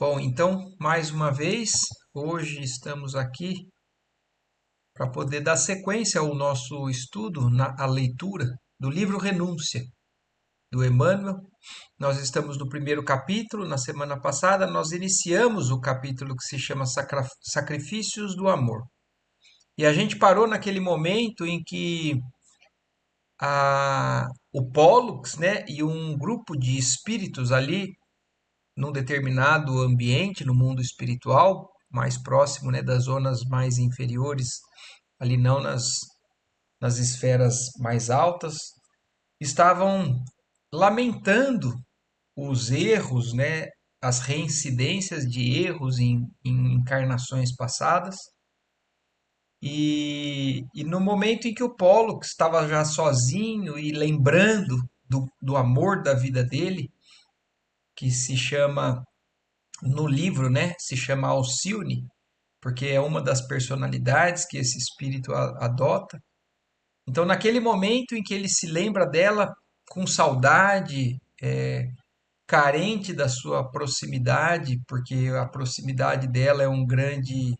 Bom, então, mais uma vez, hoje estamos aqui para poder dar sequência ao nosso estudo, à leitura do livro Renúncia, do Emmanuel. Nós estamos no primeiro capítulo. Na semana passada, nós iniciamos o capítulo que se chama Sacrifícios do Amor. E a gente parou naquele momento em que o Pollux, né, e um grupo de espíritos ali num determinado ambiente, no mundo espiritual, mais próximo, né, das zonas mais inferiores, ali não nas esferas mais altas, estavam lamentando os erros, né, as reincidências de erros em encarnações passadas. E no momento em que o Pollux estava já sozinho e lembrando do amor da vida dele, que se chama no livro, né, se chama Alcione, porque é uma das personalidades que esse espírito adota. Então, naquele momento em que ele se lembra dela com saudade, carente da sua proximidade, porque a proximidade dela é um grande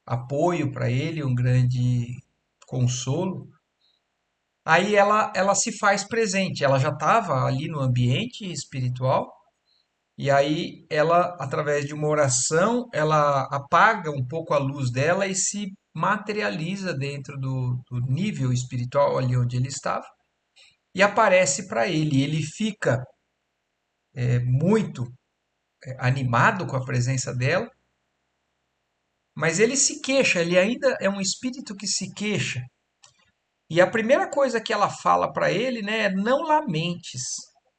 apoio para ele, um grande consolo. Aí ela se faz presente, ela já estava ali no ambiente espiritual. E aí ela, através de uma oração, ela apaga um pouco a luz dela e se materializa dentro do nível espiritual ali onde ele estava e aparece para ele. Ele fica muito animado com a presença dela, mas ele se queixa, ele ainda é um espírito que se queixa. E a primeira coisa que ela fala para ele, né, é não lamentes.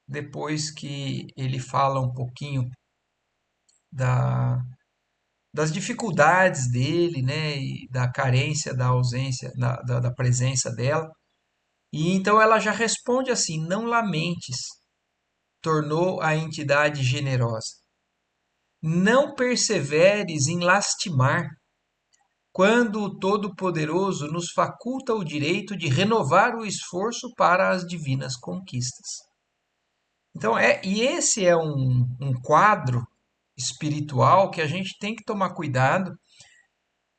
Depois que ele fala um pouquinho da, das dificuldades dele, né, e da carência, da ausência, da presença dela. E então ela já responde assim: não lamentes, tornou a entidade generosa. Não perseveres em lastimar, quando o Todo-Poderoso nos faculta o direito de renovar o esforço para as divinas conquistas. Então, e esse é um quadro espiritual que a gente tem que tomar cuidado.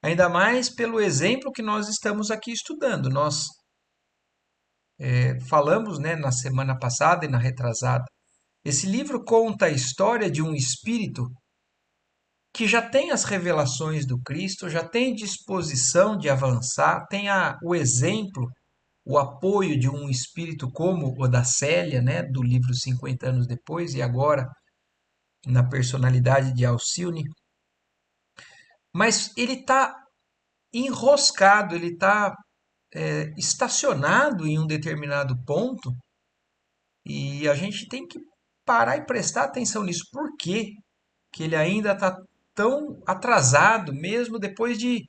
Ainda mais pelo exemplo que nós estamos aqui estudando. Nós falamos, né, na semana passada e na retrasada. Esse livro conta a história de um espírito que já tem as revelações do Cristo, já tem disposição de avançar, tem o exemplo, o apoio de um espírito como o da Célia, né, do livro 50 anos depois, e agora na personalidade de Alcione. Mas ele está enroscado, ele está estacionado em um determinado ponto e a gente tem que parar e prestar atenção nisso. Por que que ele ainda está tão atrasado, mesmo depois de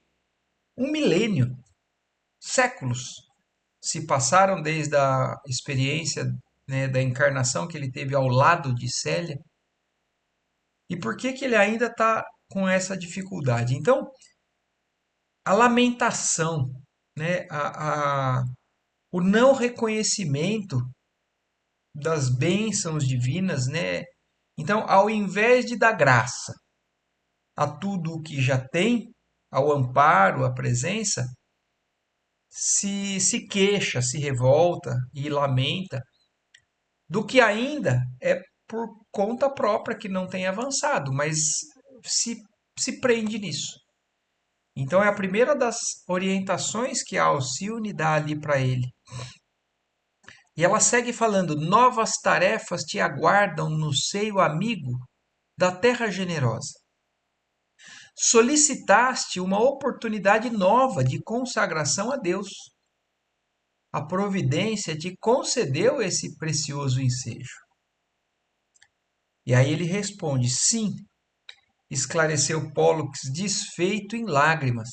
um milênio, séculos se passaram desde a experiência, né, da encarnação que ele teve ao lado de Célia? E por que que ele ainda está com essa dificuldade? Então, a lamentação, né, o não reconhecimento das bênçãos divinas, né? Então, ao invés de dar graça a tudo o que já tem, ao amparo, à presença, se queixa, se revolta e lamenta do que ainda é por conta própria que não tem avançado, mas se, se prende nisso. Então, é a primeira das orientações que a Alcione dá ali para ele. E ela segue falando: novas tarefas te aguardam no seio amigo da terra generosa. Solicitaste uma oportunidade nova de consagração a Deus. A providência te concedeu esse precioso ensejo. E aí ele responde: sim, esclareceu Pólux, desfeito em lágrimas.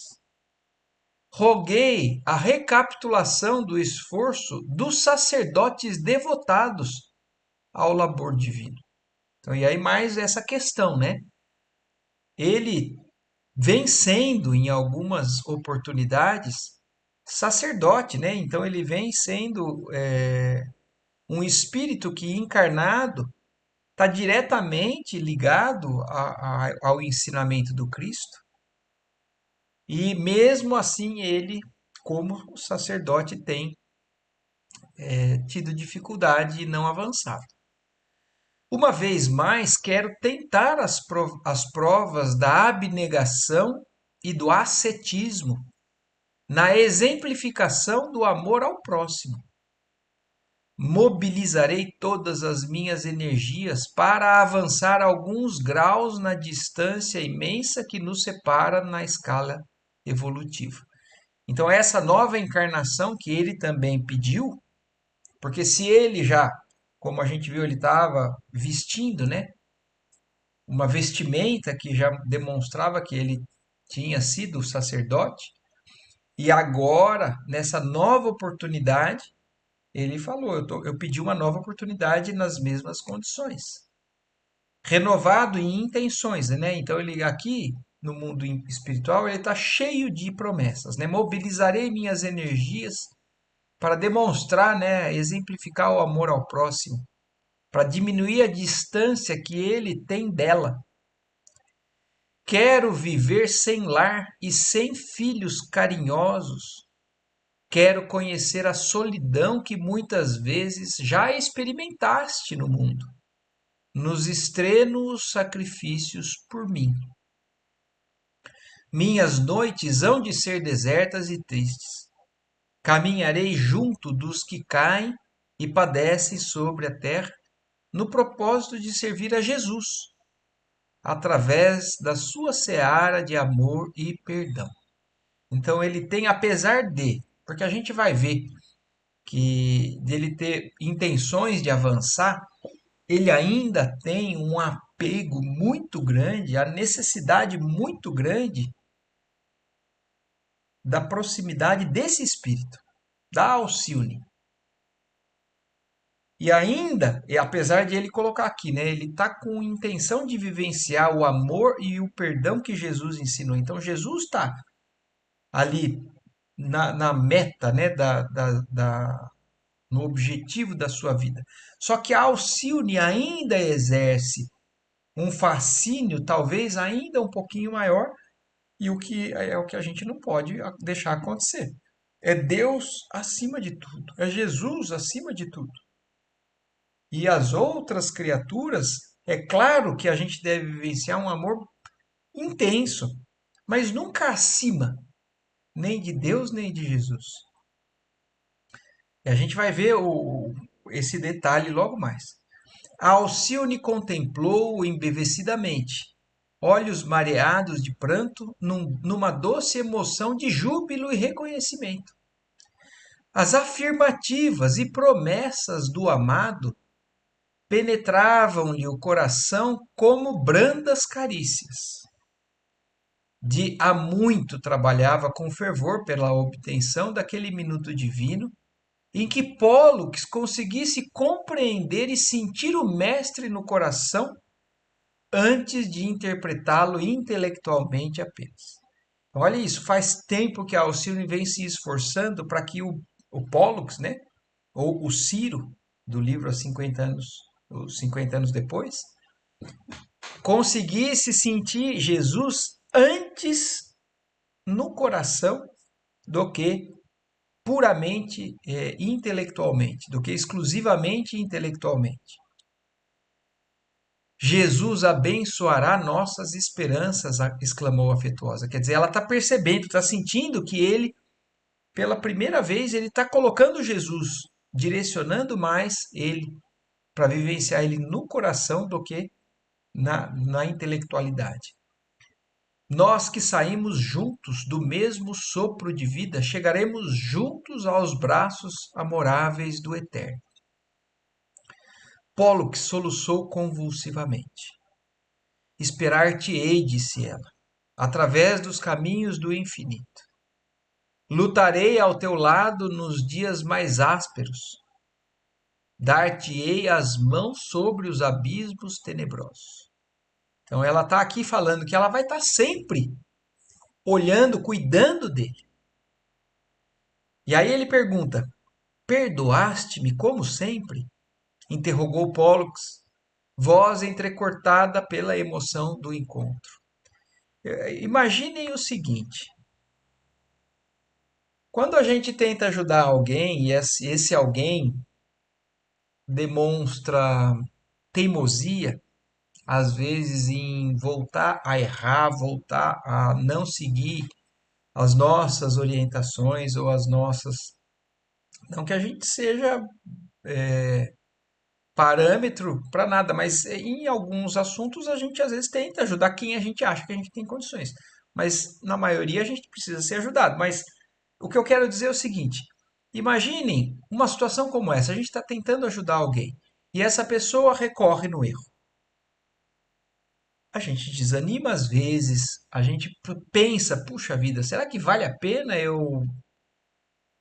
Roguei a recapitulação do esforço dos sacerdotes devotados ao labor divino. Então, e aí mais essa questão, né? Ele vem sendo, em algumas oportunidades, sacerdote, né? Então ele vem sendo um espírito que encarnado está diretamente ligado ao ensinamento do Cristo, e mesmo assim ele, como sacerdote, tem tido dificuldade e não avançado. Uma vez mais, quero tentar as provas da abnegação e do ascetismo na exemplificação do amor ao próximo. Mobilizarei todas as minhas energias para avançar alguns graus na distância imensa que nos separa na escala evolutiva. Então, essa nova encarnação que ele também pediu, porque se ele já, como a gente viu, ele estava vestindo, né, uma vestimenta que já demonstrava que ele tinha sido sacerdote, e agora, nessa nova oportunidade, ele falou: eu pedi uma nova oportunidade nas mesmas condições. Renovado em intenções, né? Então, ele aqui, no mundo espiritual, ele está cheio de promessas, né? Mobilizarei minhas energias para demonstrar, né? Exemplificar o amor ao próximo, para diminuir a distância que ele tem dela. Quero viver sem lar e sem filhos carinhosos. Quero conhecer a solidão que muitas vezes já experimentaste no mundo, nos extremos sacrifícios por mim. Minhas noites hão de ser desertas e tristes. Caminharei junto dos que caem e padecem sobre a terra, no propósito de servir a Jesus, através da sua seara de amor e perdão. Então ele tem, apesar de, porque a gente vai ver que dele ter intenções de avançar, ele ainda tem um apego muito grande, a necessidade muito grande da proximidade desse espírito, da Alcione. E ainda, e apesar de ele colocar aqui, né, ele está com intenção de vivenciar o amor e o perdão que Jesus ensinou. Então Jesus está ali na meta, né, no objetivo da sua vida. Só que a Alcione ainda exerce um fascínio, talvez ainda um pouquinho maior, e o que é o que a gente não pode deixar acontecer. É Deus acima de tudo, é Jesus acima de tudo. E as outras criaturas, é claro que a gente deve vivenciar um amor intenso, mas nunca acima, nem de Deus nem de Jesus. E a gente vai ver esse detalhe logo mais. A Alcione contemplou-o embevecidamente, olhos mareados de pranto, numa doce emoção de júbilo e reconhecimento. As afirmativas e promessas do amado penetravam-lhe o coração como brandas carícias. De há muito trabalhava com fervor pela obtenção daquele minuto divino em que Pólux conseguisse compreender e sentir o mestre no coração antes de interpretá-lo intelectualmente apenas. Olha isso, faz tempo que a Alcione vem se esforçando para que o Pollux, né, ou o Ciro, do livro Há 50 anos, os 50 anos depois, conseguisse sentir Jesus antes no coração do que puramente intelectualmente, do que exclusivamente intelectualmente. Jesus abençoará nossas esperanças, exclamou afetuosa. Quer dizer, ela está percebendo, está sentindo que ele, pela primeira vez, ele está colocando Jesus, direcionando mais ele para vivenciar ele no coração do que na intelectualidade. Nós que saímos juntos do mesmo sopro de vida, chegaremos juntos aos braços amoráveis do Eterno. Pólux soluçou convulsivamente. Esperar-te-ei, disse ela, através dos caminhos do infinito. Lutarei ao teu lado nos dias mais ásperos. Dar-te-ei as mãos sobre os abismos tenebrosos. Então ela está aqui falando que ela vai estar sempre olhando, cuidando dele. E aí ele pergunta: perdoaste-me como sempre? Interrogou Pólux. voz entrecortada pela emoção do encontro. Imaginem o seguinte: quando a gente tenta ajudar alguém e esse alguém demonstra teimosia, às vezes em voltar a errar, voltar a não seguir as nossas orientações ou as nossas. Não que a gente seja parâmetro para nada, mas em alguns assuntos a gente às vezes tenta ajudar quem a gente acha que a gente tem condições. Mas na maioria a gente precisa ser ajudado. Mas o que eu quero dizer é o seguinte: imaginem uma situação como essa, a gente está tentando ajudar alguém e essa pessoa recorre no erro. A gente desanima às vezes, a gente pensa, puxa vida, será que vale a pena eu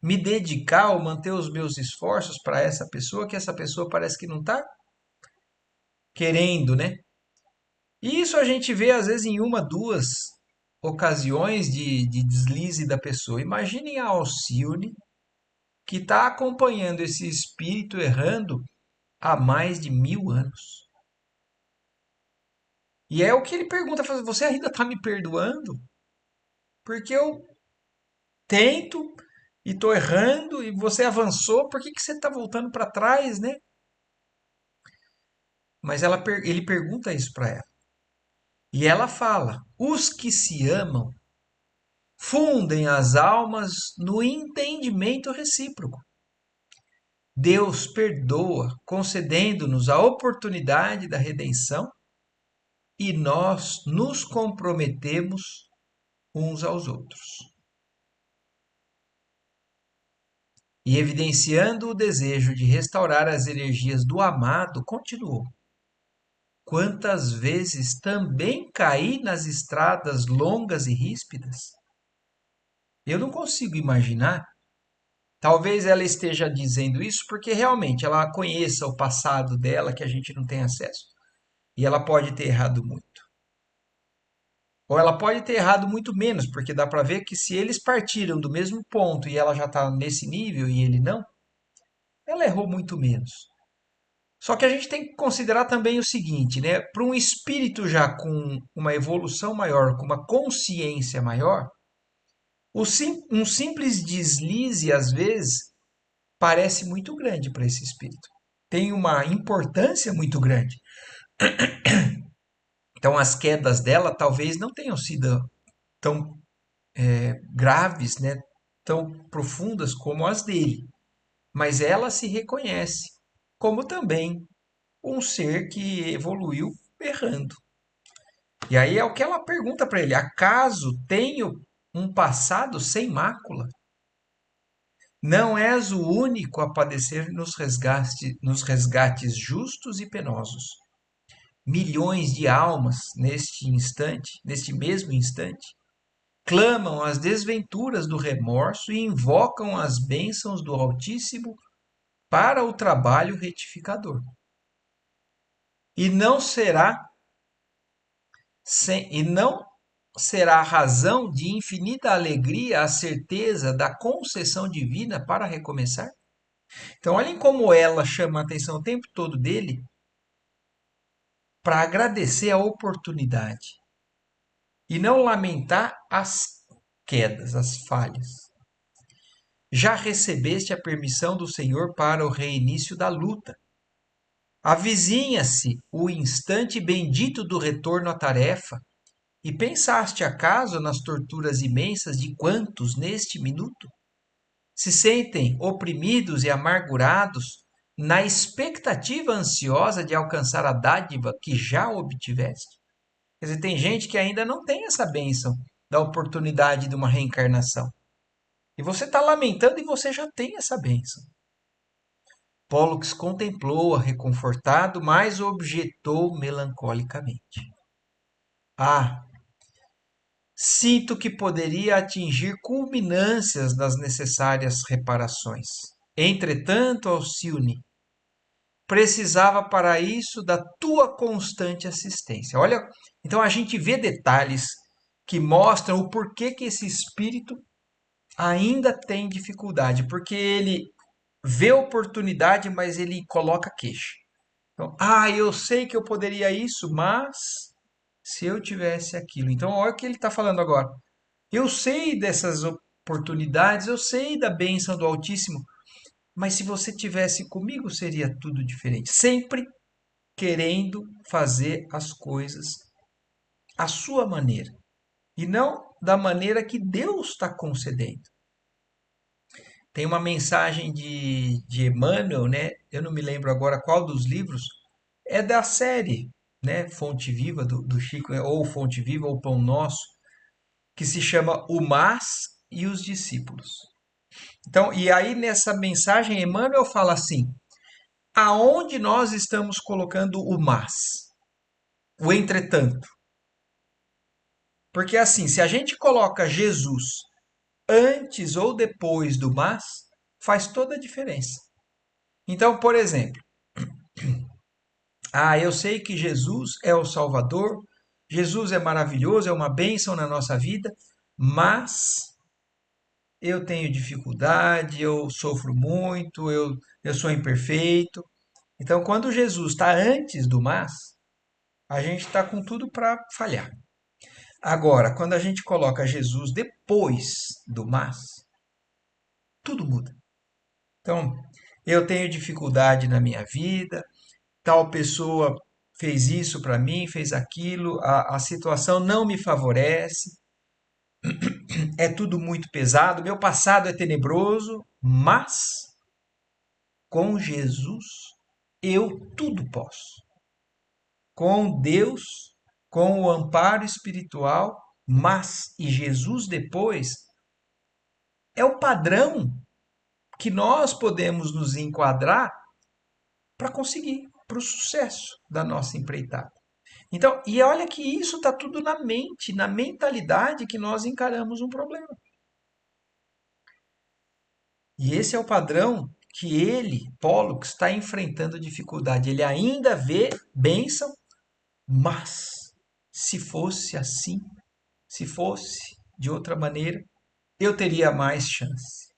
me dedicar ou manter os meus esforços para essa pessoa, que essa pessoa parece que não está querendo, né? E isso a gente vê às vezes em uma, duas ocasiões de deslize da pessoa. Imaginem a Alcione que está acompanhando esse espírito errando há mais de 1000 anos. E é o que ele pergunta, fala, você ainda está me perdoando? Porque eu tento e estou errando e você avançou, por que que você está voltando para trás, né? Mas ele pergunta isso para ela. E ela fala: os que se amam fundem as almas no entendimento recíproco. Deus perdoa, concedendo-nos a oportunidade da redenção e nós nos comprometemos uns aos outros. E evidenciando o desejo de restaurar as energias do amado, continuou: quantas vezes também caí nas estradas longas e ríspidas? Eu não consigo imaginar. Talvez ela esteja dizendo isso porque realmente ela conheça o passado dela que a gente não tem acesso. E ela pode ter errado muito. Ou ela pode ter errado muito menos, porque dá para ver que se eles partiram do mesmo ponto e ela já está nesse nível e ele não, ela errou muito menos. Só que a gente tem que considerar também o seguinte, né? Para um espírito já com uma evolução maior, com uma consciência maior, um simples deslize, às vezes, parece muito grande para esse espírito. Tem uma importância muito grande. Então, as quedas dela talvez não tenham sido tão graves, né? Tão profundas como as dele. Mas ela se reconhece como também um ser que evoluiu errando. E aí é o que ela pergunta para ele: acaso tenho um passado sem mácula? Não és o único a padecer nos resgates justos e penosos. Milhões de almas neste instante, neste mesmo instante, clamam as desventuras do remorso e invocam as bênçãos do Altíssimo para o trabalho retificador. E não será e não será razão de infinita alegria a certeza da concessão divina para recomeçar? Então, olhem como ela chama a atenção o tempo todo dele para agradecer a oportunidade e não lamentar as quedas, as falhas. Já recebeste a permissão do Senhor para o reinício da luta. Avizinha-se o instante bendito do retorno à tarefa, e pensaste acaso nas torturas imensas de quantos, neste minuto, se sentem oprimidos e amargurados na expectativa ansiosa de alcançar a dádiva que já obtiveste? Quer dizer, tem gente que ainda não tem essa bênção da oportunidade de uma reencarnação. E você está lamentando e você já tem essa bênção. Pollux contemplou-a reconfortado, mas objetou melancolicamente: ah, sinto que poderia atingir culminâncias das necessárias reparações. Entretanto, Alcione, precisava para isso da tua constante assistência. Olha, então a gente vê detalhes que mostram o porquê que esse espírito ainda tem dificuldade, porque ele vê oportunidade, mas ele coloca queixa. Então, eu sei que eu poderia isso, mas se eu tivesse aquilo. Então, olha o que ele está falando agora. Eu sei dessas oportunidades, eu sei da bênção do Altíssimo, mas se você tivesse comigo, seria tudo diferente. Sempre querendo fazer as coisas à sua maneira e não da maneira que Deus está concedendo. Tem uma mensagem de Emmanuel, né? Eu não me lembro agora qual dos livros, é da série, né? Fonte Viva do Chico, ou Fonte Viva ou Pão Nosso, que se chama O Mas e os Discípulos. Então, e aí nessa mensagem, Emmanuel fala assim: aonde nós estamos colocando o mas, o entretanto? Porque assim, se a gente coloca Jesus antes ou depois do mas, faz toda a diferença. Então, por exemplo, eu sei que Jesus é o Salvador, Jesus é maravilhoso, é uma bênção na nossa vida, mas eu tenho dificuldade, eu sofro muito, eu sou imperfeito. Então, quando Jesus está antes do mas, a gente está com tudo para falhar. Agora, quando a gente coloca Jesus depois do mas, tudo muda. Então, eu tenho dificuldade na minha vida, tal pessoa fez isso para mim, fez aquilo, a situação não me favorece, é tudo muito pesado, meu passado é tenebroso, mas com Jesus eu tudo posso. Com Deus, com o amparo espiritual, mas e Jesus depois é o padrão que nós podemos nos enquadrar para conseguir, para o sucesso da nossa empreitada. Então, e olha que isso está tudo na mente, na mentalidade que nós encaramos um problema. E esse é o padrão que ele, Pollux, está enfrentando dificuldade. Ele ainda vê bênção, mas se fosse assim, se fosse de outra maneira, eu teria mais chance.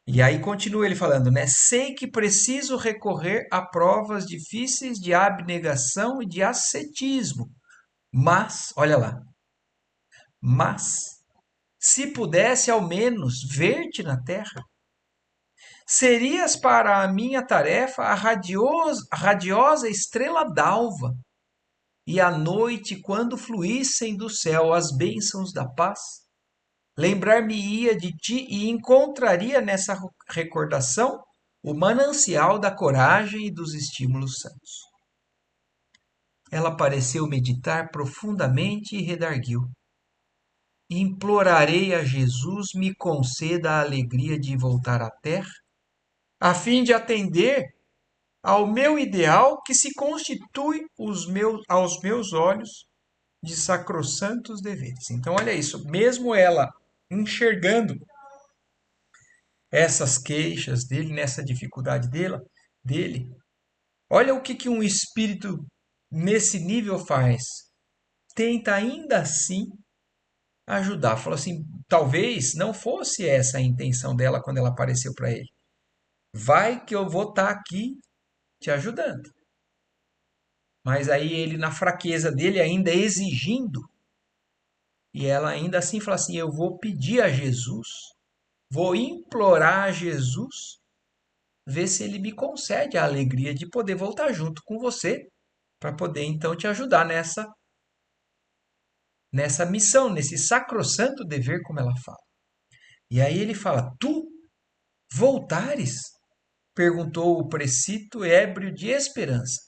E aí continua ele falando, né? Sei que preciso recorrer a provas difíceis de abnegação e de ascetismo. Mas, olha lá, mas se pudesse ao menos ver-te na terra, serias para a minha tarefa a radiosa estrela d'alva, e à noite, quando fluíssem do céu as bênçãos da paz, lembrar-me-ia de ti e encontraria nessa recordação o manancial da coragem e dos estímulos santos. Ela pareceu meditar profundamente e redarguiu. Implorarei a Jesus me conceda a alegria de voltar à terra, a fim de atender ao meu ideal que se constitui aos meus olhos de sacrossantos deveres. Então, olha isso, mesmo ela enxergando essas queixas dele, nessa dificuldade dele, olha o que um espírito nesse nível faz. Tenta ainda assim ajudar. Falou assim, talvez não fosse essa a intenção dela quando ela apareceu para ele. Vai que eu vou estar aqui te ajudando. Mas aí ele, na fraqueza dele, ainda exigindo, e ela ainda assim fala assim: eu vou pedir a Jesus, vou implorar a Jesus, ver se ele me concede a alegria de poder voltar junto com você, para poder então te ajudar nessa missão, nesse sacrossanto dever, como ela fala. E aí ele fala: tu voltares? Perguntou o precito ébrio de esperança.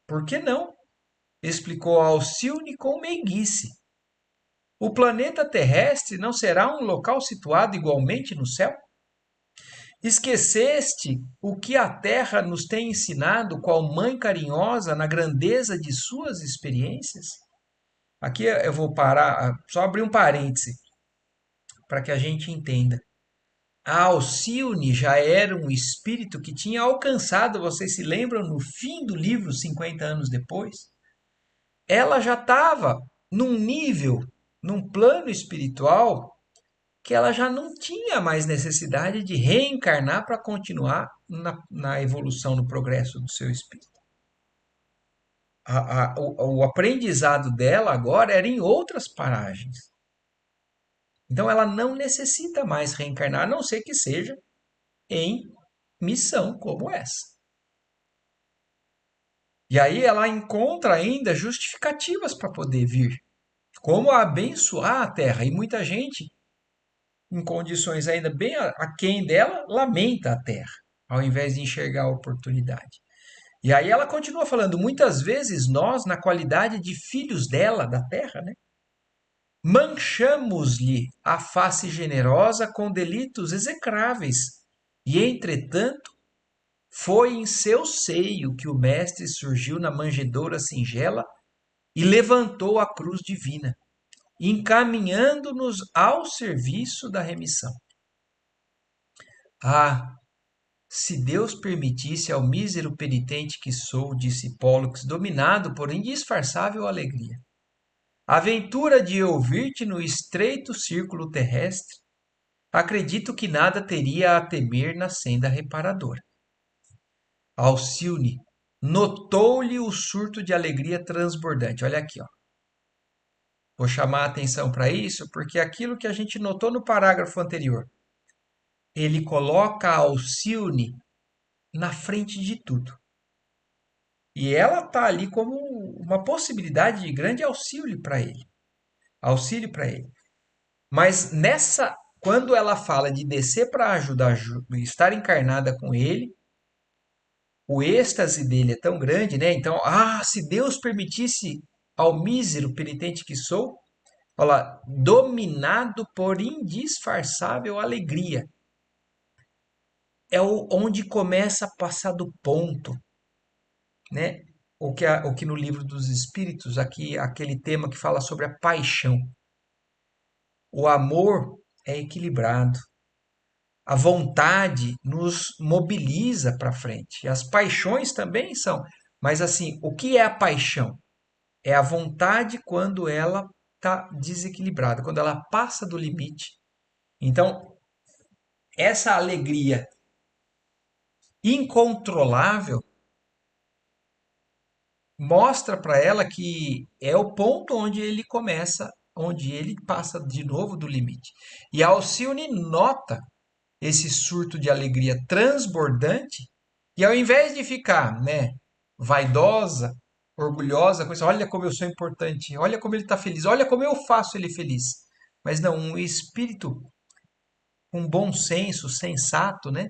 Por que não? Explicou Alcione com meiguice. O planeta terrestre não será um local situado igualmente no céu? Esqueceste o que a terra nos tem ensinado, qual mãe carinhosa, na grandeza de suas experiências? Aqui eu vou parar, só abrir um parêntese, para que a gente entenda. A Alcione já era um espírito que tinha alcançado, vocês se lembram, no fim do livro, 50 anos depois? Ela já estava num nível, num plano espiritual que ela já não tinha mais necessidade de reencarnar para continuar na evolução, no progresso do seu espírito. O aprendizado dela agora era em outras paragens. Então ela não necessita mais reencarnar, a não ser que seja em missão como essa. E aí ela encontra ainda justificativas para poder vir, como abençoar a terra. E muita gente, em condições ainda bem aquém dela, lamenta a terra, ao invés de enxergar a oportunidade. E aí ela continua falando, muitas vezes nós, na qualidade de filhos dela, da terra, né, manchamos-lhe a face generosa com delitos execráveis. E, entretanto, foi em seu seio que o Mestre surgiu na manjedoura singela e levantou a cruz divina, encaminhando-nos ao serviço da remissão. Ah, se Deus permitisse ao mísero penitente que sou, disse Pólux, dominado por indisfarçável alegria, a aventura de ouvir-te no estreito círculo terrestre, acredito que nada teria a temer na senda reparadora. Alcione notou-lhe o surto de alegria transbordante. Olha aqui, ó. Vou chamar a atenção para isso, porque aquilo que a gente notou no parágrafo anterior, ele coloca a Alcione na frente de tudo. E ela está ali como uma possibilidade de grande auxílio para ele. Auxílio para ele. Mas quando ela fala de descer para ajudar, estar encarnada com ele, o êxtase dele é tão grande, né? Então, se Deus permitisse ao mísero penitente que sou, olha, dominado por indisfarçável alegria. É onde começa a passar do ponto, né? O que no livro dos Espíritos, aqui, aquele tema que fala sobre a paixão. O amor é equilibrado. A vontade nos mobiliza para frente. As paixões também são. Mas assim, o que é a paixão? É a vontade quando ela está desequilibrada, quando ela passa do limite. Então, essa alegria incontrolável mostra para ela que é o ponto onde ele começa, onde ele passa de novo do limite. E a Alcione nota esse surto de alegria transbordante e ao invés de ficar, né, vaidosa, orgulhosa, com isso, olha como eu sou importante, olha como ele está feliz, olha como eu faço ele feliz. Mas não, um espírito com bom senso, sensato, né?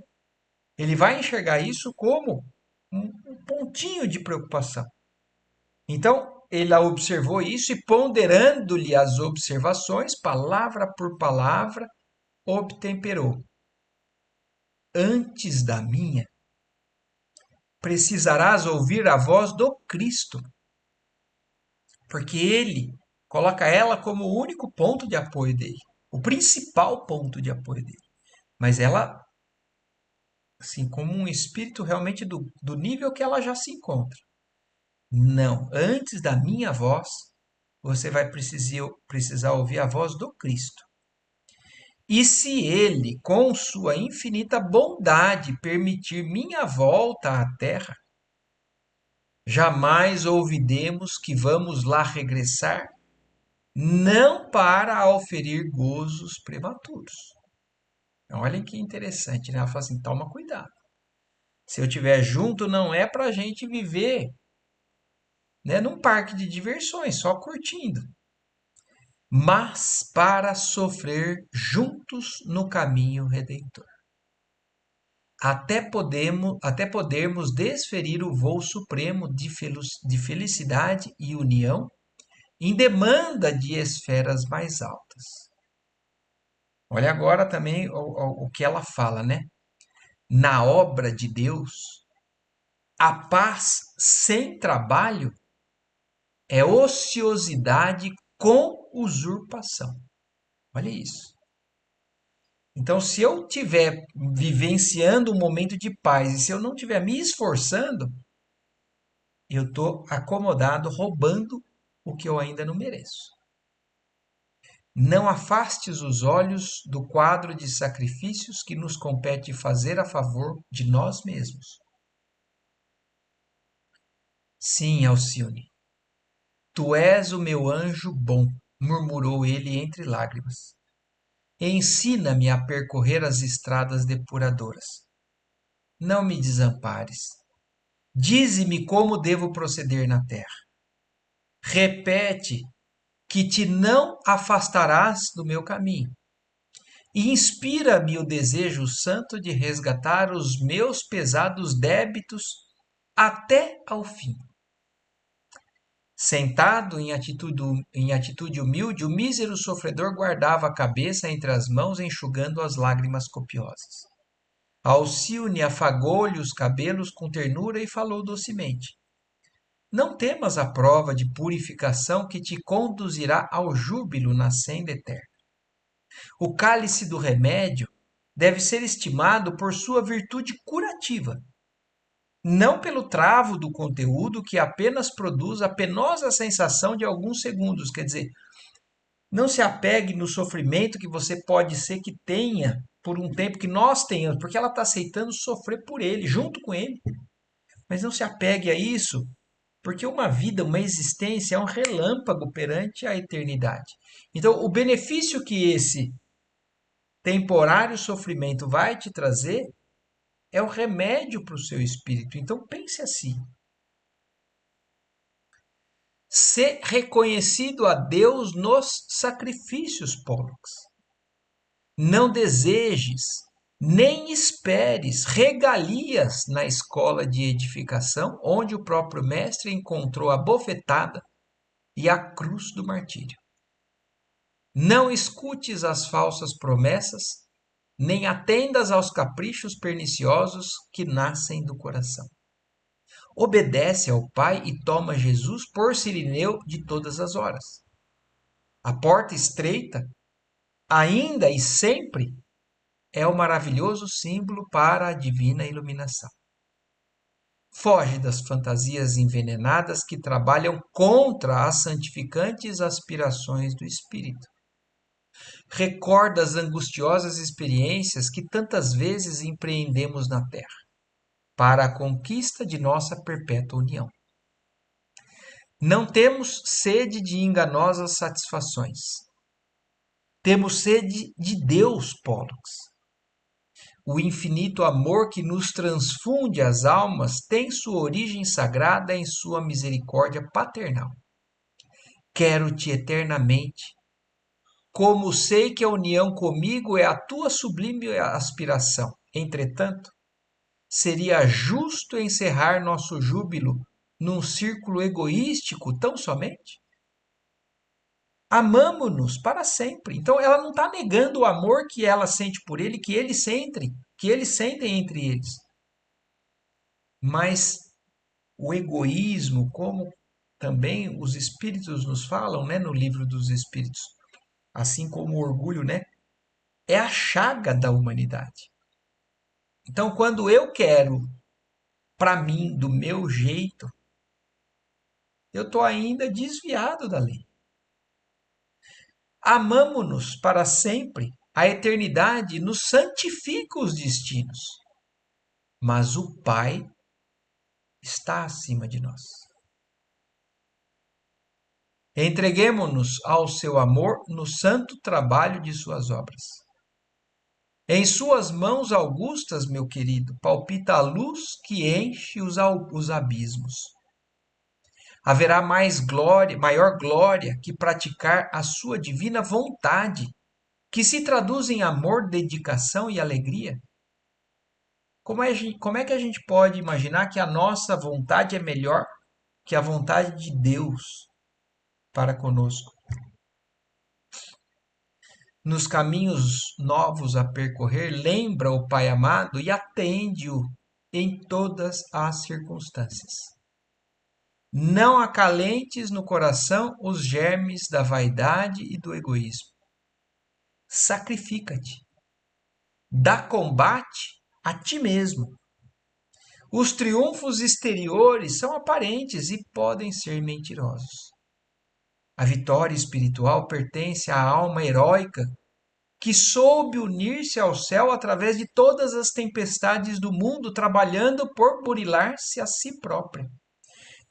Ele vai enxergar isso como um pontinho de preocupação. Então, ele observou isso e, ponderando-lhe as observações, palavra por palavra, obtemperou. Antes da minha, precisarás ouvir a voz do Cristo, porque ele coloca ela como o único ponto de apoio dele, o principal ponto de apoio dele. Mas ela, assim, como um espírito realmente do nível que ela já se encontra. Não, antes da minha voz, você vai precisar ouvir a voz do Cristo. E se ele, com sua infinita bondade, permitir minha volta à terra, jamais ouvidemos que vamos lá regressar, não para auferir gozos prematuros. Então, olhem que interessante, né? Ela fala assim, toma cuidado. Se eu estiver junto, não é para a gente viver, né, num parque de diversões, só curtindo, mas para sofrer juntos no caminho redentor. Até podermos desferir o voo supremo de felicidade e união em demanda de esferas mais altas. Olha agora também o que ela fala, né? Na obra de Deus, a paz sem trabalho é ociosidade com usurpação. Olha isso. Então, se eu estiver vivenciando um momento de paz e se eu não estiver me esforçando, eu estou acomodado, roubando o que eu ainda não mereço. Não afastes os olhos do quadro de sacrifícios que nos compete fazer a favor de nós mesmos. Sim, Alcione, tu és o meu anjo bom, murmurou ele entre lágrimas. Ensina-me a percorrer as estradas depuradoras. Não me desampares. Dize-me como devo proceder na terra. Repete que te não afastarás do meu caminho. E inspira-me o desejo santo de resgatar os meus pesados débitos até ao fim. Sentado em atitude humilde, o mísero sofredor guardava a cabeça entre as mãos, enxugando as lágrimas copiosas. Alcione afagou-lhe os cabelos com ternura e falou docemente: Não temas a prova de purificação que te conduzirá ao júbilo na senda eterna. O cálice do remédio deve ser estimado por sua virtude curativa, não pelo travo do conteúdo que apenas produz a penosa sensação de alguns segundos. Quer dizer, não se apegue no sofrimento que você pode ser que tenha por um tempo que nós tenhamos, porque ela está aceitando sofrer por ele, junto com ele. Mas não se apegue a isso, porque uma vida, uma existência é um relâmpago perante a eternidade. Então, o benefício que esse temporário sofrimento vai te trazer é o remédio para o seu espírito. Então, pense assim: ser reconhecido a Deus nos sacrifícios, Pollux. Não desejes, nem esperes regalias na escola de edificação, onde o próprio mestre encontrou a bofetada e a cruz do martírio. Não escutes as falsas promessas, nem atendas aos caprichos perniciosos que nascem do coração. Obedece ao Pai e toma Jesus por sirineu de todas as horas. A porta estreita, ainda e sempre, é o maravilhoso símbolo para a divina iluminação. Foge das fantasias envenenadas que trabalham contra as santificantes aspirações do espírito. Recorda as angustiosas experiências que tantas vezes empreendemos na terra, para a conquista de nossa perpétua união. Não temos sede de enganosas satisfações. Temos sede de Deus, Pollux. O infinito amor que nos transfunde as almas tem sua origem sagrada em sua misericórdia paternal. Quero-te eternamente, como sei que a união comigo é a tua sublime aspiração. Entretanto, seria justo encerrar nosso júbilo num círculo egoístico tão somente? Amamo-nos para sempre. Então ela não está negando o amor que ela sente por ele, que eles sentem entre eles. Mas o egoísmo, como também os espíritos nos falam, né, no livro dos espíritos, assim como o orgulho, né, é a chaga da humanidade. Então, quando eu quero para mim do meu jeito, eu estou ainda desviado da lei. Amamo-nos para sempre. A eternidade nos santifica os destinos. Mas o Pai está acima de nós. Entreguemo-nos ao seu amor no santo trabalho de suas obras. Em suas mãos augustas, meu querido, palpita a luz que enche os abismos. Haverá mais glória, maior glória que praticar a sua divina vontade, que se traduz em amor, dedicação e alegria. Como é que a gente pode imaginar que a nossa vontade é melhor que a vontade de Deus para conosco? Nos caminhos novos a percorrer, lembra o Pai amado e atende-o em todas as circunstâncias. Não acalentes no coração os germes da vaidade e do egoísmo. Sacrifica-te. Dá combate a ti mesmo. Os triunfos exteriores são aparentes e podem ser mentirosos. A vitória espiritual pertence à alma heróica que soube unir-se ao céu através de todas as tempestades do mundo, trabalhando por burilar-se a si própria.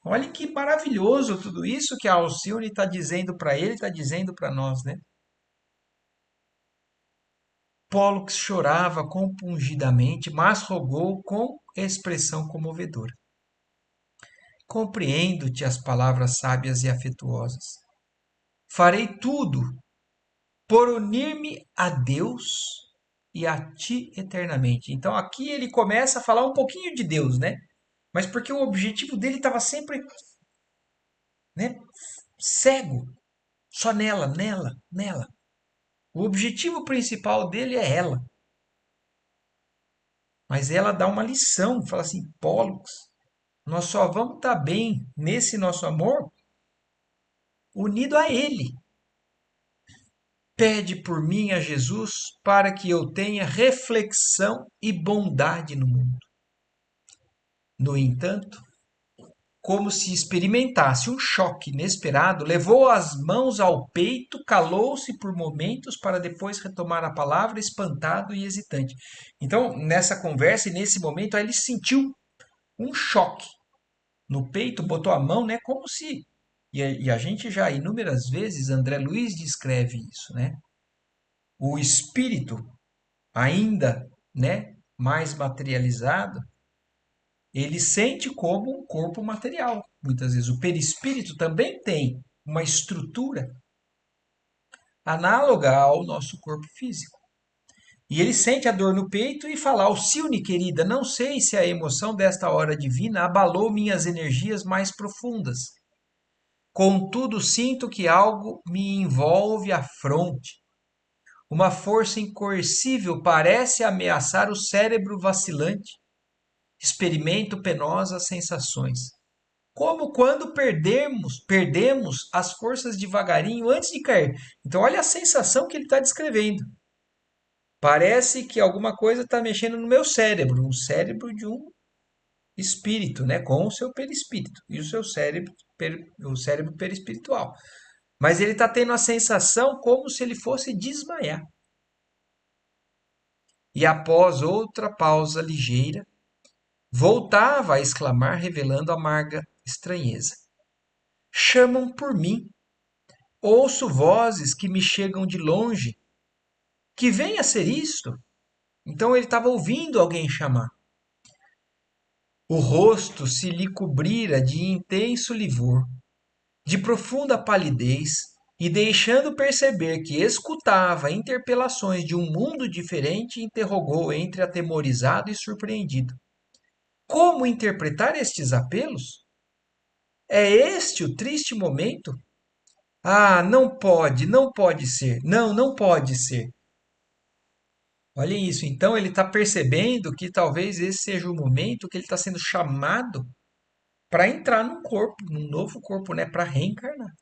Olha que maravilhoso tudo isso que a Alcione está dizendo para ele, está dizendo para nós, né? Pollux chorava compungidamente, mas rogou com expressão comovedora. Compreendo-te as palavras sábias e afetuosas. Farei tudo por unir-me a Deus e a ti eternamente. Então aqui ele começa a falar um pouquinho de Deus, né? Mas porque o objetivo dele estava sempre, né, cego, só nela, nela, nela. O objetivo principal dele é ela. Mas ela dá uma lição, fala assim, Pollux, nós só vamos estar bem nesse nosso amor unido a ele. Pede por mim a Jesus para que eu tenha reflexão e bondade no mundo. No entanto, como se experimentasse um choque inesperado, levou as mãos ao peito, calou-se por momentos para depois retomar a palavra, espantado e hesitante. Então, nessa conversa e nesse momento, aí ele sentiu um choque no peito, botou a mão, né, como se... E a gente já inúmeras vezes, André Luiz descreve isso, né? O espírito, ainda, né, mais materializado, ele sente como um corpo material. Muitas vezes o perispírito também tem uma estrutura análoga ao nosso corpo físico. E ele sente a dor no peito e fala: Alcione, querida, não sei se a emoção desta hora divina abalou minhas energias mais profundas. Contudo, sinto que algo me envolve a fronte. Uma força incoercível parece ameaçar o cérebro vacilante. Experimento penosas sensações. Como quando perdemos as forças devagarinho antes de cair. Então, olha a sensação que ele está descrevendo. Parece que alguma coisa está mexendo no meu cérebro, no cérebro de um espírito, né? Com o seu perispírito e o seu cérebro, o cérebro perispiritual. Mas ele está tendo a sensação como se ele fosse desmaiar. E após outra pausa ligeira, voltava a exclamar, revelando amarga estranheza. Chamam por mim. Ouço vozes que me chegam de longe. Que venha a ser isto? Então ele estava ouvindo alguém chamar. O rosto se lhe cobrira de intenso livor, de profunda palidez, e deixando perceber que escutava interpelações de um mundo diferente, interrogou entre atemorizado e surpreendido. Como interpretar estes apelos? É este o triste momento? Ah, não pode ser. Não, não pode ser. Olha isso. Então ele está percebendo que talvez esse seja o momento que ele está sendo chamado para entrar num corpo, num novo corpo, né? Para reencarnar.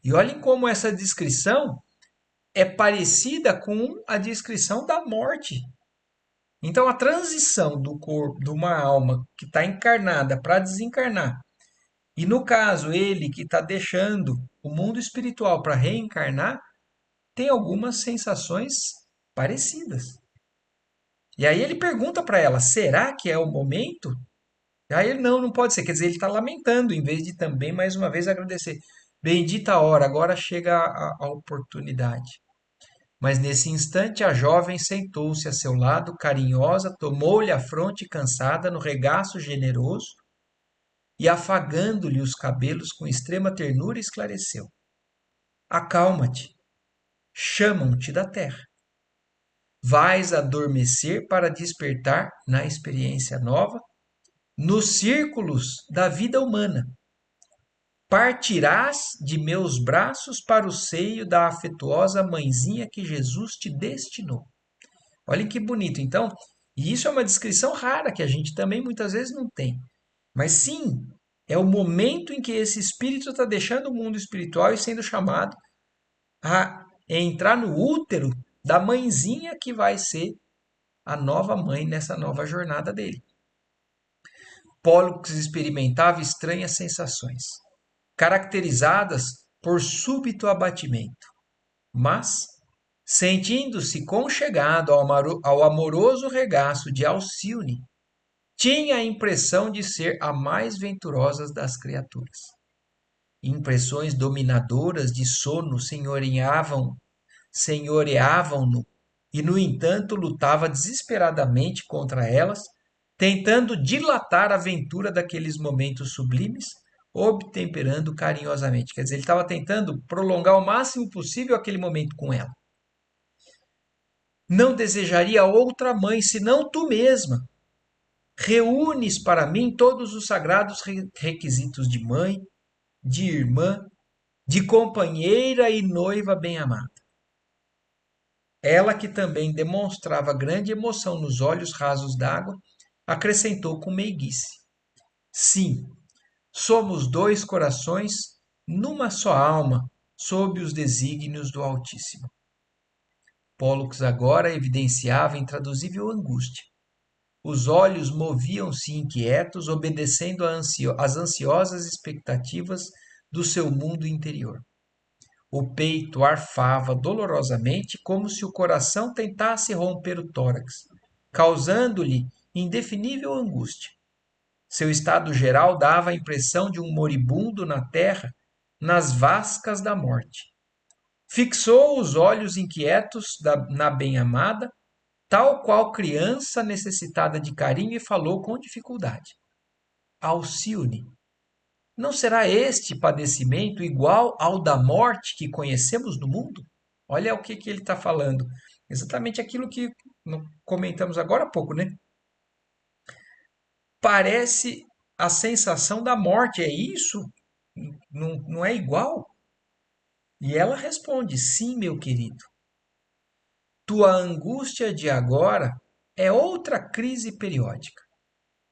E olhem como essa descrição é parecida com a descrição da morte. Então a transição do corpo, de uma alma que está encarnada para desencarnar, e no caso ele que está deixando o mundo espiritual para reencarnar, tem algumas sensações parecidas. E aí ele pergunta para ela: será que é o momento? E aí ele: não, não pode ser. Quer dizer, ele está lamentando, em vez de também, mais uma vez, agradecer. Bendita a hora, agora chega a oportunidade. Mas nesse instante a jovem sentou-se a seu lado, carinhosa, tomou-lhe a fronte cansada no regaço generoso e, afagando-lhe os cabelos com extrema ternura, esclareceu: acalma-te, chamam-te da terra. Vais adormecer para despertar na experiência nova, nos círculos da vida humana. Partirás de meus braços para o seio da afetuosa mãezinha que Jesus te destinou. Olhem que bonito. Então, e isso é uma descrição rara que a gente também muitas vezes não tem. Mas sim, é o momento em que esse espírito está deixando o mundo espiritual e sendo chamado a entrar no útero da mãezinha que vai ser a nova mãe nessa nova jornada dele. Pollux experimentava estranhas sensações, caracterizadas por súbito abatimento, mas, sentindo-se conchegado ao amoroso regaço de Alcione, tinha a impressão de ser a mais venturosa das criaturas. Impressões dominadoras de sono senhoreavam-no, e, no entanto, lutava desesperadamente contra elas, tentando dilatar a ventura daqueles momentos sublimes, obtemperando carinhosamente. Quer dizer, ele estava tentando prolongar o máximo possível aquele momento com ela. Não desejaria outra mãe senão tu mesma. Reúnes para mim todos os sagrados requisitos de mãe, de irmã, de companheira e noiva bem-amada. Ela, que também demonstrava grande emoção nos olhos rasos d'água, acrescentou com meiguice: sim, somos dois corações numa só alma, sob os desígnios do Altíssimo. Pólux agora evidenciava intraduzível angústia. Os olhos moviam-se inquietos, obedecendo às ansiosas expectativas do seu mundo interior. O peito arfava dolorosamente, como se o coração tentasse romper o tórax, causando-lhe indefinível angústia. Seu estado geral dava a impressão de um moribundo na terra, nas vascas da morte. Fixou os olhos inquietos na bem-amada, tal qual criança necessitada de carinho, e falou com dificuldade: Alcione, não será este padecimento igual ao da morte que conhecemos no mundo? Olha o que ele está falando. Exatamente aquilo que comentamos agora há pouco, né? Parece a sensação da morte, é isso? Não é igual? E ela responde: sim, meu querido. Tua angústia de agora é outra crise periódica.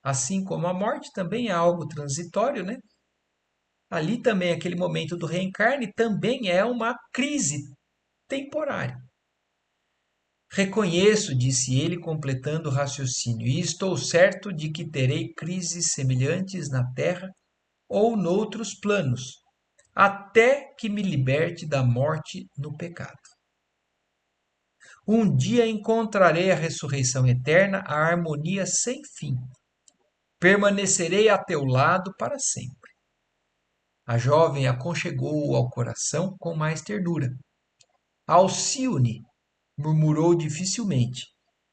Assim como a morte também é algo transitório, né? Ali também, aquele momento do reencarne também é uma crise temporária. Reconheço, disse ele, completando o raciocínio, e estou certo de que terei crises semelhantes na Terra ou noutros planos, até que me liberte da morte no pecado. Um dia encontrarei a ressurreição eterna, a harmonia sem fim. Permanecerei a teu lado para sempre. A jovem aconchegou-o ao coração com mais ternura. Alcione, murmurou dificilmente,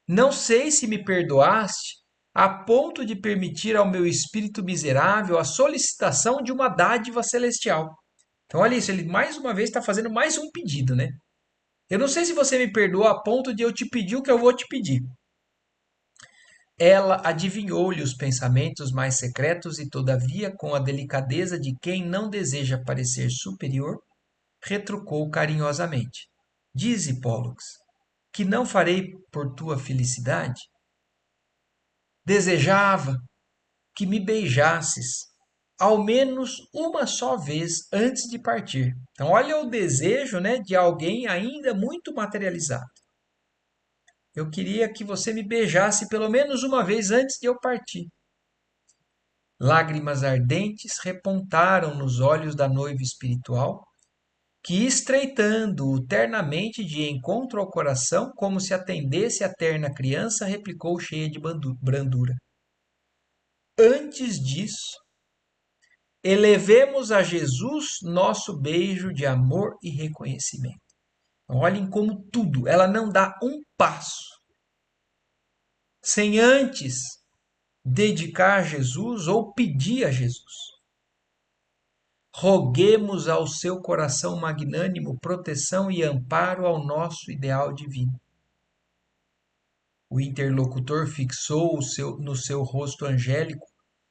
não sei se me perdoaste a ponto de permitir ao meu espírito miserável a solicitação de uma dádiva celestial. Então, olha isso, ele mais uma vez está fazendo mais um pedido, né? Eu não sei se você me perdoa a ponto de eu te pedir o que eu vou te pedir. Ela adivinhou-lhe os pensamentos mais secretos e, todavia, com a delicadeza de quem não deseja parecer superior, retrucou carinhosamente: Dize, Pólux, que não farei por tua felicidade? Desejava que me beijasses, ao menos uma só vez antes de partir. Então, olha o desejo, né, de alguém ainda muito materializado. Eu queria que você me beijasse pelo menos uma vez antes de eu partir. Lágrimas ardentes repontaram nos olhos da noiva espiritual, que, estreitando-o ternamente de encontro ao coração, como se atendesse à terna criança, replicou cheia de brandura: Antes disso, elevemos a Jesus nosso beijo de amor e reconhecimento. Então, olhem como tudo, ela não dá um passo sem antes dedicar a Jesus ou pedir a Jesus. Roguemos ao seu coração magnânimo proteção e amparo ao nosso ideal divino. O interlocutor fixou no seu rosto angélico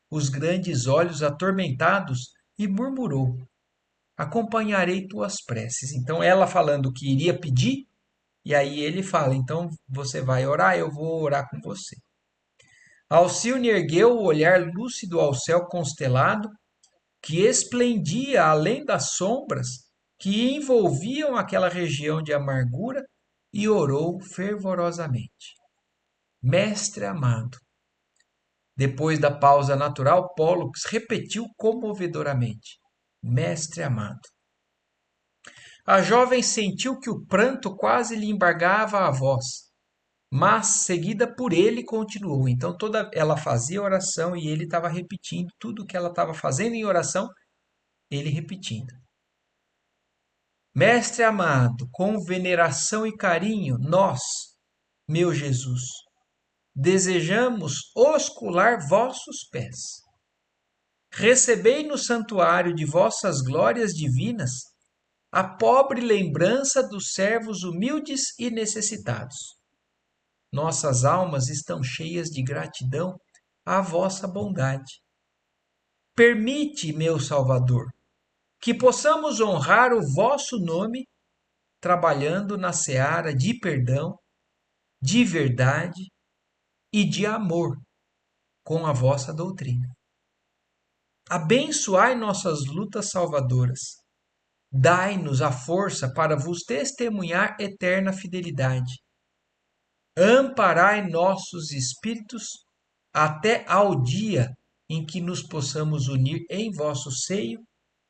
os grandes olhos atormentados e murmurou: Acompanharei tuas preces. Então, ela falando que iria pedir, e aí ele fala: Então você vai orar, eu vou orar com você. Alcione ergueu o olhar lúcido ao céu constelado, que esplendia além das sombras que envolviam aquela região de amargura, e orou fervorosamente: Mestre amado. Depois da pausa natural, Pólux repetiu comovedoramente: Mestre amado. A jovem sentiu que o pranto quase lhe embargava a voz, mas seguida por ele continuou. Então toda ela fazia oração e ele estava repetindo tudo o que ela estava fazendo em oração, ele repetindo. Mestre amado, com veneração e carinho, nós, meu Jesus, desejamos oscular vossos pés. Recebei no santuário de vossas glórias divinas a pobre lembrança dos servos humildes e necessitados. Nossas almas estão cheias de gratidão à vossa bondade. Permite, meu Salvador, que possamos honrar o vosso nome trabalhando na seara de perdão, de verdade e de amor com a vossa doutrina. Abençoai nossas lutas salvadoras. Dai-nos a força para vos testemunhar eterna fidelidade. Amparai nossos espíritos até ao dia em que nos possamos unir em vosso seio,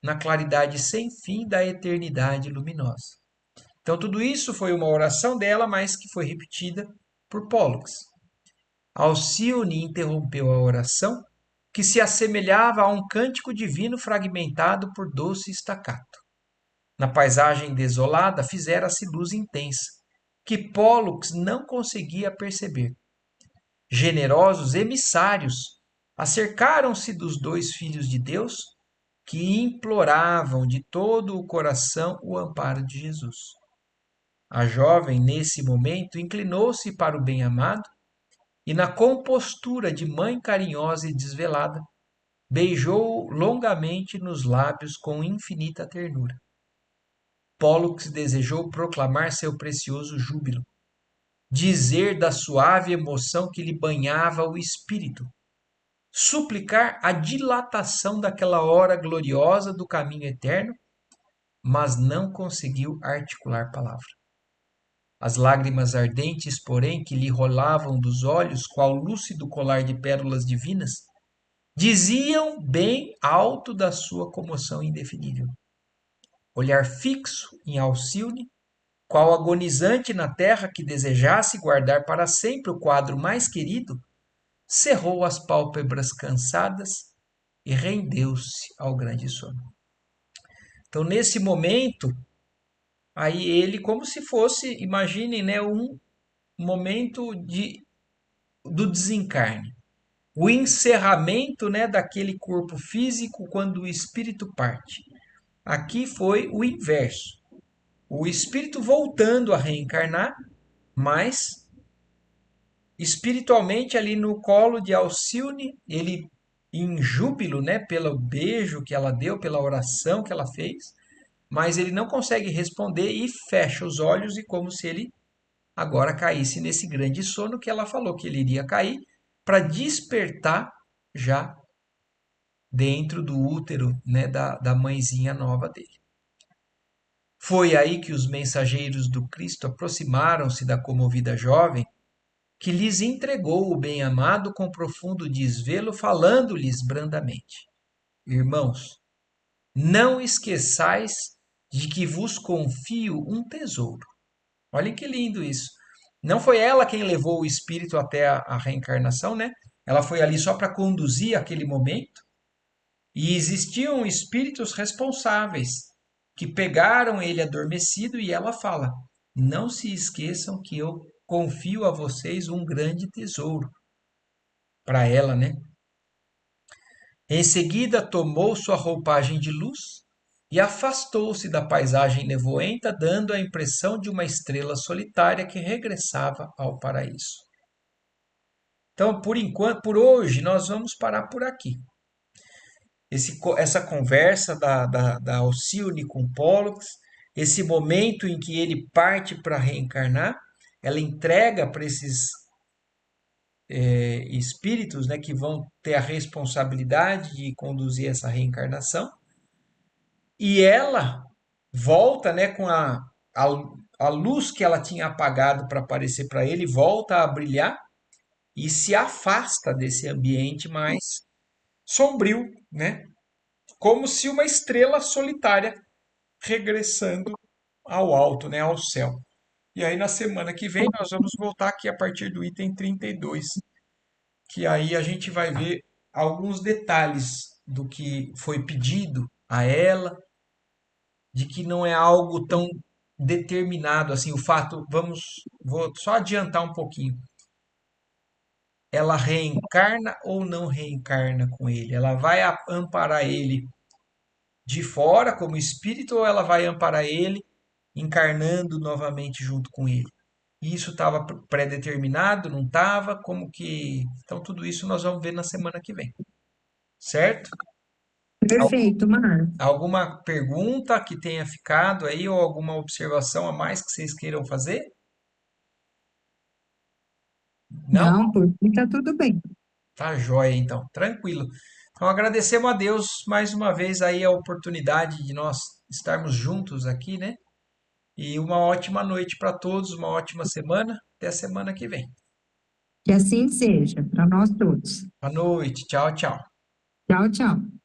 na claridade sem fim da eternidade luminosa. Então, tudo isso foi uma oração dela, mas que foi repetida por Pólux. Alcione interrompeu a oração, que se assemelhava a um cântico divino fragmentado por doce staccato. Na paisagem desolada fizera-se luz intensa, que Pólux não conseguia perceber. Generosos emissários acercaram-se dos dois filhos de Deus, que imploravam de todo o coração o amparo de Jesus. A jovem, nesse momento, inclinou-se para o bem-amado e, na compostura de mãe carinhosa e desvelada, beijou-o longamente nos lábios com infinita ternura. Pólux desejou proclamar seu precioso júbilo, dizer da suave emoção que lhe banhava o espírito, suplicar a dilatação daquela hora gloriosa do caminho eterno, mas não conseguiu articular palavra. As lágrimas ardentes, porém, que lhe rolavam dos olhos, qual lúcido colar de pérolas divinas, diziam bem alto da sua comoção indefinível. Olhar fixo em Alcione, qual agonizante na terra que desejasse guardar para sempre o quadro mais querido, cerrou as pálpebras cansadas e rendeu-se ao grande sono. Então, nesse momento, aí ele, como se fosse, imaginem, né, um momento do desencarne. O encerramento, né, daquele corpo físico quando o espírito parte. Aqui foi o inverso. O espírito voltando a reencarnar, mas espiritualmente ali no colo de Alcione, ele em júbilo, né, pelo beijo que ela deu, pela oração que ela fez, mas ele não consegue responder e fecha os olhos e como se ele agora caísse nesse grande sono que ela falou que ele iria cair para despertar já dentro do útero, né, da mãezinha nova dele. Foi aí que os mensageiros do Cristo aproximaram-se da comovida jovem, que lhes entregou o bem-amado com profundo desvelo, falando-lhes brandamente: Irmãos, não esqueçais de que vos confio um tesouro. Olha que lindo isso. Não foi ela quem levou o espírito até a reencarnação, né? Ela foi ali só para conduzir aquele momento. E existiam espíritos responsáveis que pegaram ele adormecido e ela fala: Não se esqueçam que eu confio a vocês um grande tesouro. Para ela, né? Em seguida, tomou sua roupagem de luz e afastou-se da paisagem nevoenta, dando a impressão de uma estrela solitária que regressava ao paraíso. Então, por enquanto, por hoje, nós vamos parar por aqui. Essa conversa da Alcione com Pollux, esse momento em que ele parte para reencarnar, ela entrega para esses espíritos, né, que vão ter a responsabilidade de conduzir essa reencarnação, e ela volta, né, com a, a luz que ela tinha apagado para aparecer para ele, volta a brilhar e se afasta desse ambiente mais sombrio, né? Como se uma estrela solitária regressando ao alto, né, ao céu. E aí na semana que vem nós vamos voltar aqui a partir do item 32, que aí a gente vai ver alguns detalhes do que foi pedido a ela, de que não é algo tão determinado assim, o fato, vou só adiantar um pouquinho. Ela reencarna ou não reencarna com ele? Ela vai amparar ele de fora como espírito ou ela vai amparar ele encarnando novamente junto com ele? E isso estava pré-determinado, não estava? Como que. Então, tudo isso nós vamos ver na semana que vem, certo? Al- Perfeito, Marcos. Alguma pergunta que tenha ficado aí ou alguma observação a mais que vocês queiram fazer? Não? Não, por mim tá tudo bem. Tá jóia, então, tranquilo. Então, agradecemos a Deus mais uma vez aí a oportunidade de nós estarmos juntos aqui, né? E uma ótima noite para todos, uma ótima semana. Até a semana que vem. Que assim seja, para nós todos. Boa noite, tchau, tchau. Tchau, tchau.